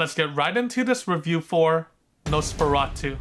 Let's get right into this review for Nosferatu.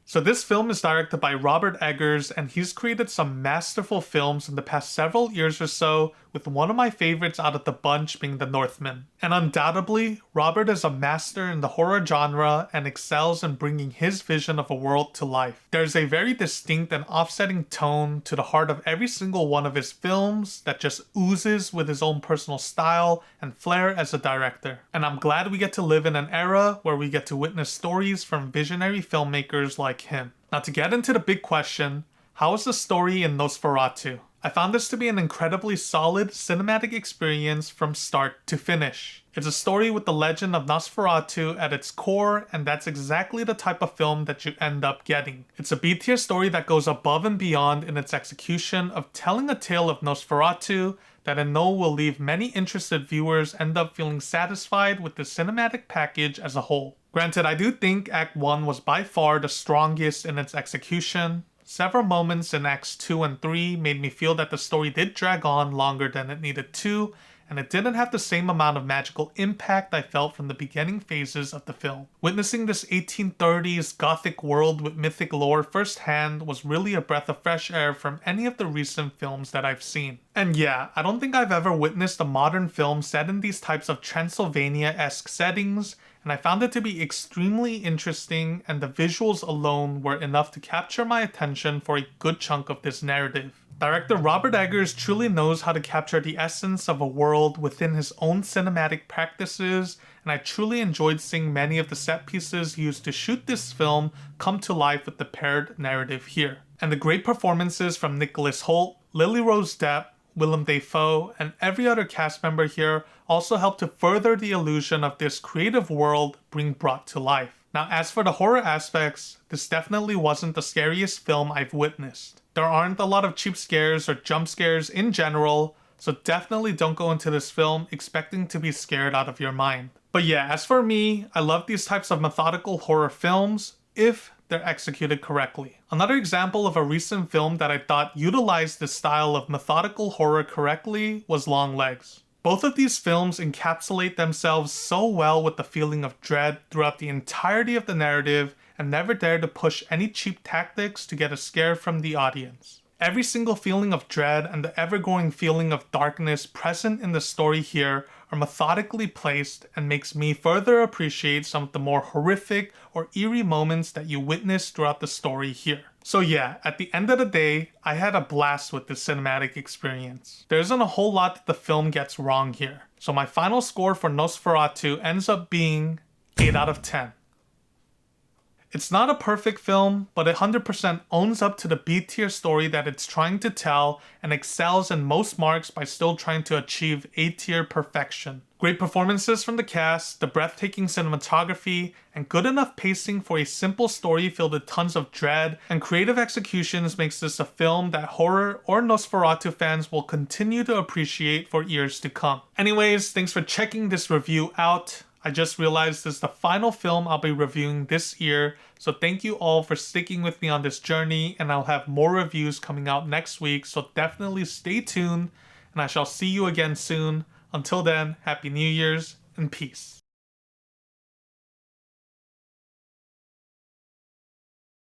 So this film is directed by Robert Eggers, and he's created some masterful films in the past several years or so, with one of my favorites out of the bunch being The Northman. And undoubtedly, Robert is a master in the horror genre and excels in bringing his vision of a world to life. There's a very distinct and offsetting tone to the heart of every single one of his films that just oozes with his own personal style and flair as a director. And I'm glad we get to live in an era where we get to witness stories from visionary filmmakers like him. Now, to get into the big question, how is the story in Nosferatu? I found this to be an incredibly solid cinematic experience from start to finish. It's a story with the legend of Nosferatu at its core, and that's exactly the type of film that you end up getting. It's a B-tier story that goes above and beyond in its execution of telling a tale of Nosferatu that I know will leave many interested viewers end up feeling satisfied with the cinematic package as a whole. Granted, I do think Act 1 was by far the strongest in its execution. Several moments in Acts 2 and 3 made me feel that the story did drag on longer than it needed to, and it didn't have the same amount of magical impact I felt from the beginning phases of the film. Witnessing this 1830s gothic world with mythic lore firsthand was really a breath of fresh air from any of the recent films that I've seen. And yeah, I don't think I've ever witnessed a modern film set in these types of Transylvania-esque settings, and I found it to be extremely interesting, and the visuals alone were enough to capture my attention for a good chunk of this narrative. Director Robert Eggers truly knows how to capture the essence of a world within his own cinematic practices, and I truly enjoyed seeing many of the set pieces used to shoot this film come to life with the paired narrative here. And the great performances from Nicholas Hoult, Lily Rose Depp, Willem Dafoe, and every other cast member here also helped to further the illusion of this creative world being brought to life. Now, as for the horror aspects, this definitely wasn't the scariest film I've witnessed. There aren't a lot of cheap scares or jump scares in general, so definitely don't go into this film expecting to be scared out of your mind. But yeah, as for me, I love these types of methodical horror films if they're executed correctly. Another example of a recent film that I thought utilized this style of methodical horror correctly was Longlegs. Both of these films encapsulate themselves so well with the feeling of dread throughout the entirety of the narrative and never dare to push any cheap tactics to get a scare from the audience. Every single feeling of dread and the ever-growing feeling of darkness present in the story here are methodically placed and makes me further appreciate some of the more horrific or eerie moments that you witness throughout the story here. So yeah, at the end of the day, I had a blast with this cinematic experience. There isn't a whole lot that the film gets wrong here. So my final score for Nosferatu ends up being 8 out of 10. It's not a perfect film, but it 100% owns up to the B-tier story that it's trying to tell and excels in most marks by still trying to achieve A-tier perfection. Great performances from the cast, the breathtaking cinematography, and good enough pacing for a simple story filled with tons of dread and creative executions makes this a film that horror or Nosferatu fans will continue to appreciate for years to come. Anyways, thanks for checking this review out. I just realized this is the final film I'll be reviewing this year, so thank you all for sticking with me on this journey, and I'll have more reviews coming out next week, so definitely stay tuned, and I shall see you again soon. Until then, Happy New Year's and peace.